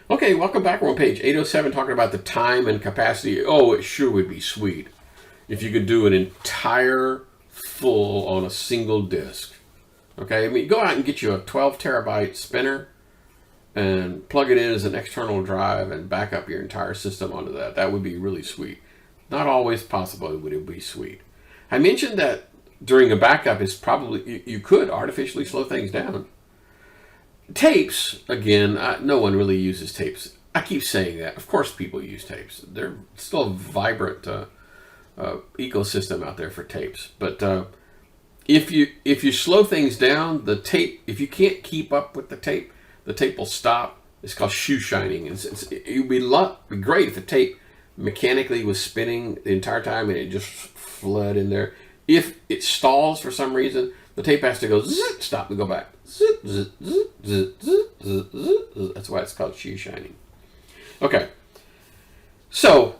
Okay, welcome back. We're on page 807 talking about the time and capacity. Oh, it sure would be sweet if you could do an entire full on a single disk. Okay, I mean, go out and get you a 12 terabyte spinner and plug it in as an external drive and back up your entire system onto that. That would be really sweet. Not always possible, but it would be sweet. I mentioned that during a backup, it's probably you could artificially slow things down. Tapes, again, no one really uses tapes. I keep saying that. Of course people use tapes. They're still a vibrant ecosystem out there for tapes. But if you slow things down, the tape, if you can't keep up with the tape will stop. It's called shoe shining. It would be great if the tape mechanically was spinning the entire time and it just flood in there. If it stalls for some reason, the tape has to go zit, stop and go back. Zit, zit, zit, zit, zit, zit, zit. That's why it's called shoe shining. Okay. So,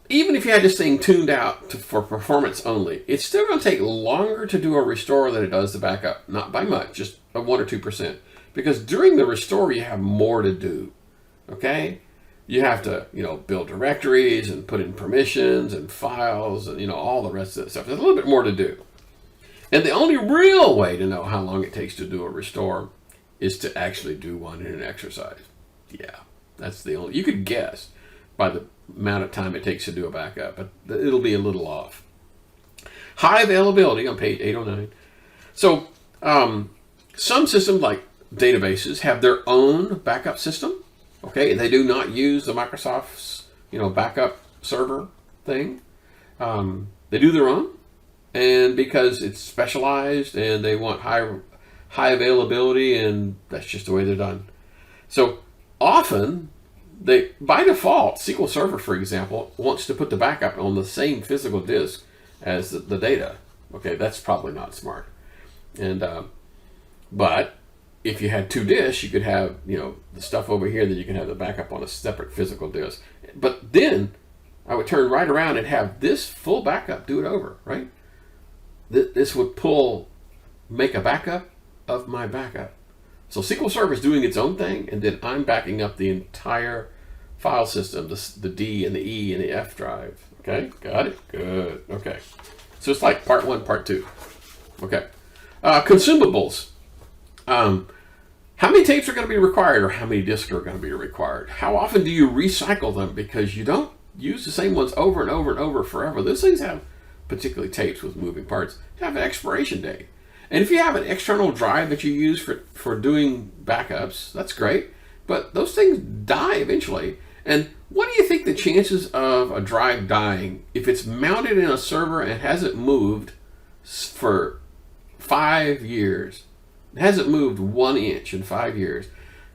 even if you had this thing tuned out for performance only, it's still going to take longer to do a restore than it does the backup. Not by much, just a 1 or 2%. Because during the restore, you have more to do. Okay? You have to, build directories and put in permissions and files and, all the rest of that stuff. There's a little bit more to do. And the only real way to know how long it takes to do a restore is to actually do one in an exercise. Yeah, that's the only. You could guess by the amount of time it takes to do a backup, but it'll be a little off. High availability on page 809. So some systems like databases have their own backup system. Okay, they do not use the Microsoft's backup server thing. They do their own. And because it's specialized and they want high availability, and that's just the way they're done. So often, by default, SQL Server, for example, wants to put the backup on the same physical disk as the data. Okay, that's probably not smart. And but if you had two disks, you could have the stuff over here, then you can have the backup on a separate physical disk. But then I would turn right around and have this full backup do it over, right? This would make a backup of my backup. So SQL Server is doing its own thing, and then I'm backing up the entire file system, the D and the E and the F drive. Okay, got it? Good. Okay. So it's like part 1, part 2. Okay. Consumables. How many tapes are going to be required, or how many disks are going to be required? How often do you recycle them? Because you don't use the same ones over and over and over forever. Those things have, particularly tapes with moving parts, have an expiration date. And if you have an external drive that you use for doing backups, that's great. But those things die eventually. And what do you think the chances of a drive dying if it's mounted in a server and hasn't moved for 5 years? It hasn't moved 1 inch in 5 years,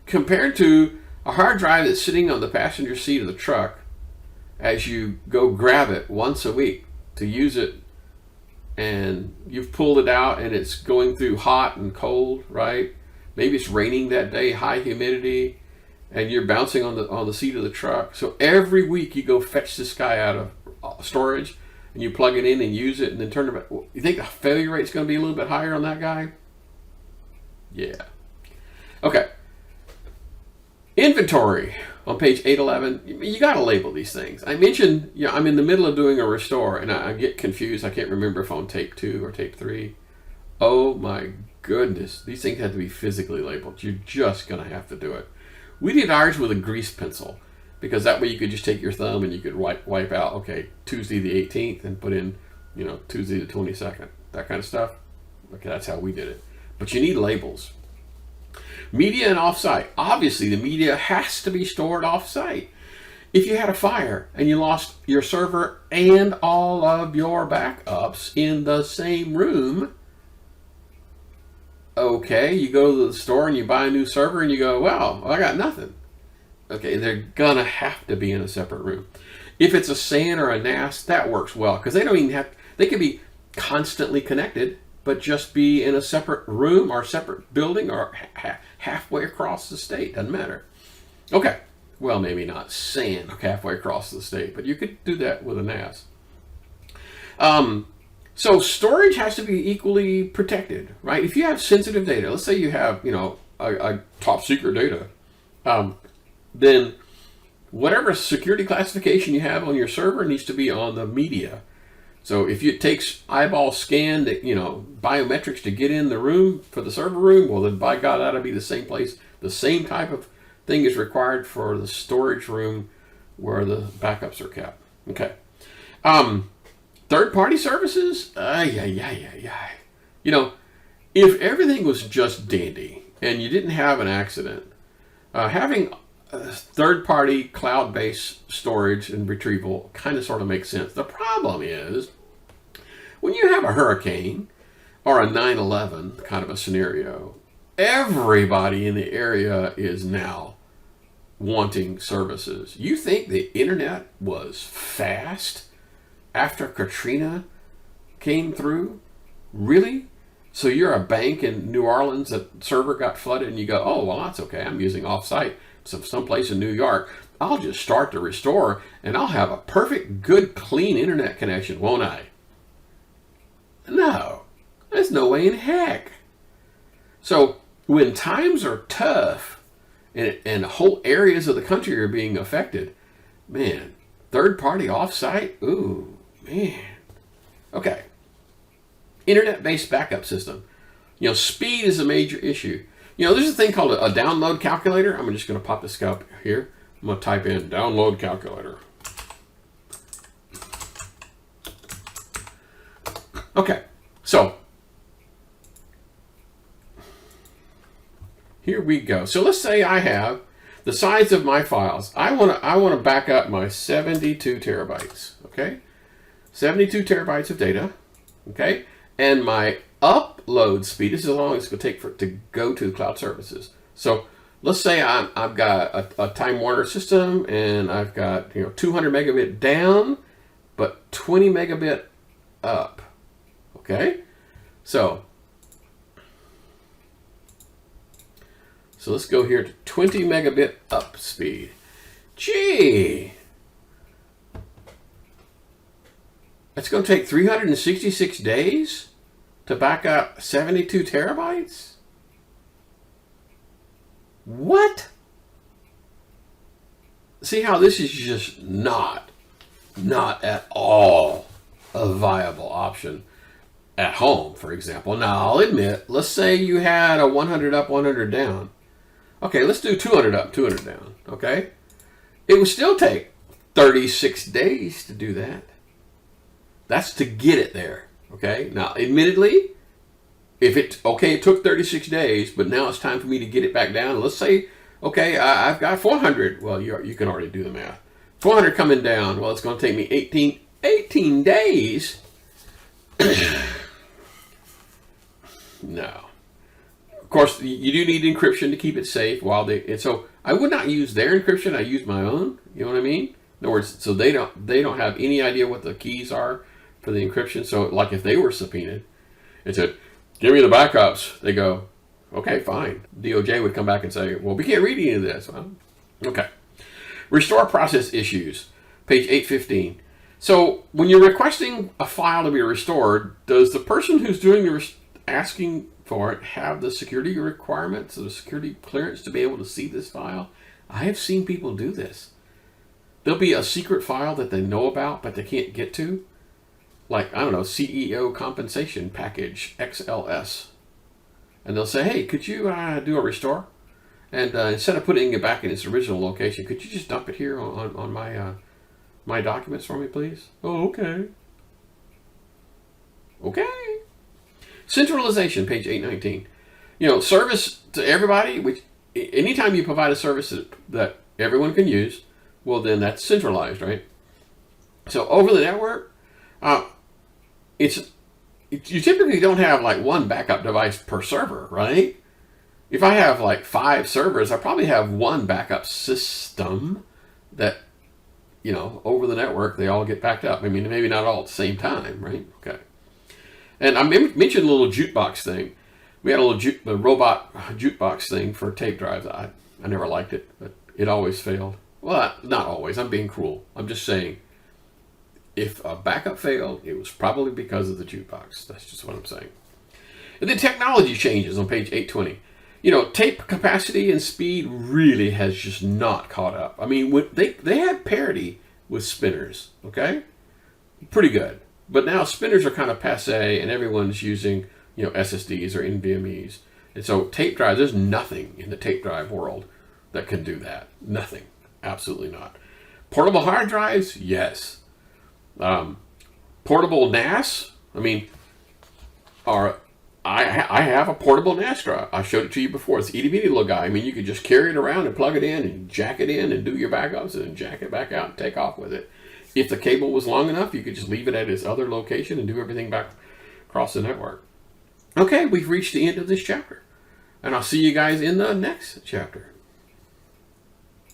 compared to a hard drive that's sitting on the passenger seat of the truck as you go grab it once a week to use it, and you've pulled it out and it's going through hot and cold, right? Maybe it's raining that day, high humidity, and you're bouncing on the seat of the truck. So every week you go fetch this guy out of storage and you plug it in and use it and then turn it back. You think the failure rate's going to be a little bit higher on that guy? Yeah. Okay. Inventory on page 811. You got to label these things. I mentioned, I'm in the middle of doing a restore and I get confused. I can't remember if I'm on tape 2 or tape 3. Oh my goodness. These things have to be physically labeled. You're just going to have to do it. We did ours with a grease pencil because that way you could just take your thumb and you could wipe out, okay, Tuesday the 18th and put in, Tuesday the 22nd. That kind of stuff. Okay, that's how we did it. But you need labels. Media and off-site. Obviously, the media has to be stored off-site. If you had a fire and you lost your server and all of your backups in the same room, okay, you go to the store and you buy a new server and you go, wow, I got nothing. Okay, they're gonna have to be in a separate room. If it's a SAN or a NAS, that works well because they don't even have, they can be constantly connected, but just be in a separate room or separate building or halfway across the state. Doesn't matter. Okay. Well, maybe not SAN halfway across the state, but you could do that with a NAS. So storage has to be equally protected, right? If you have sensitive data, let's say you have, a top secret data, then whatever security classification you have on your server needs to be on the media. So if it takes eyeball scan, biometrics to get in the room for the server room, well then by God, that'll be the same place. The same type of thing is required for the storage room where the backups are kept. Okay. Third-party services? If everything was just dandy and you didn't have an accident, having third-party cloud-based storage and retrieval kind of sort of makes sense. The problem is when you have a hurricane or a 9/11 kind of a scenario, everybody in the area is now wanting services. You think the internet was fast after Katrina came through? Really? So you're a bank in New Orleans, that server got flooded, and you go, oh, well, that's okay. I'm using offsite. So someplace in New York, I'll just start the restore, and I'll have a perfect, good, clean internet connection, won't I? No. There's no way in heck. So when times are tough, and whole areas of the country are being affected, man, third-party offsite, ooh, man. Okay. Internet-based backup system. Speed is a major issue. There's a thing called a download calculator. I'm just going to pop this up here. I'm going to type in download calculator. Okay, so here we go. So let's say I have the size of my files. I want to back up my 72 terabytes. Okay, 72 terabytes of data. Okay, and my upload speed is as long as it's going to take for it to go to the cloud services. So let's say I've got a Time Warner system and I've got 200 megabit down, but 20 megabit up. Okay, so let's go here to 20 megabit up speed. Gee, that's going to take 366 days to back up 72 terabytes? What? See how this is just not at all a viable option at home, for example. Now, I'll admit, let's say you had a 100 up, 100 down. Okay, let's do 200 up, 200 down, okay? It would still take 36 days to do that. That's to get it there, okay? Now, admittedly, it took 36 days, but now it's time for me to get it back down. Let's say, okay, I've got 400. Well, you can already do the math. 400 coming down. Well, it's going to take me 18 days. No. Of course, you do need encryption to keep it safe and so I would not use their encryption. I use my own. You know what I mean? In other words, so they don't have any idea what the keys are for the encryption. So, like if they were subpoenaed and said, "Give me the backups," they go, "Okay, fine." DOJ would come back and say, "Well, we can't read any of this." Well, okay. Restore process issues, page 815. So when you're requesting a file to be restored, does the person who's doing the asking for it have the security requirements, the security clearance to be able to see this file? I have seen people do this. There'll be a secret file that they know about but they can't get to. Like, I don't know, CEO compensation package XLS. And they'll say, "Hey, could you do a restore? And instead of putting it back in its original location, could you just dump it here on my documents for me, please?" "Oh, okay." Okay. Centralization, page 819. Service to everybody, which anytime you provide a service that everyone can use, well, then that's centralized, right? So over the network, you typically don't have like one backup device per server, right? If I have like 5 servers, I probably have one backup system that, over the network, they all get backed up. I mean, maybe not all at the same time, right? Okay. And I mentioned a little jukebox thing. We had a little robot jukebox thing for tape drives. I never liked it, but it always failed. Well, not always. I'm being cruel. I'm just saying, if a backup failed, it was probably because of the jukebox. That's just what I'm saying. And then technology changes on page 820. you know, tape capacity and speed really has just not caught up. I mean, they had parity with spinners, okay? Pretty good. But now spinners are kind of passe, and everyone's using, you know, SSDs or NVMEs. And so tape drives, there's nothing in the tape drive world that can do that. Nothing. Absolutely not. Portable hard drives, yes. Portable NAS, I mean, I have a portable NAS drive. I showed it to you before. It's a itty bitty little guy. I mean, you could just carry it around and plug it in and jack it in and do your backups and then jack it back out and take off with it. If the cable was long enough, you could just leave it at its other location and do everything back across the network. Okay, we've reached the end of this chapter. And I'll see you guys in the next chapter.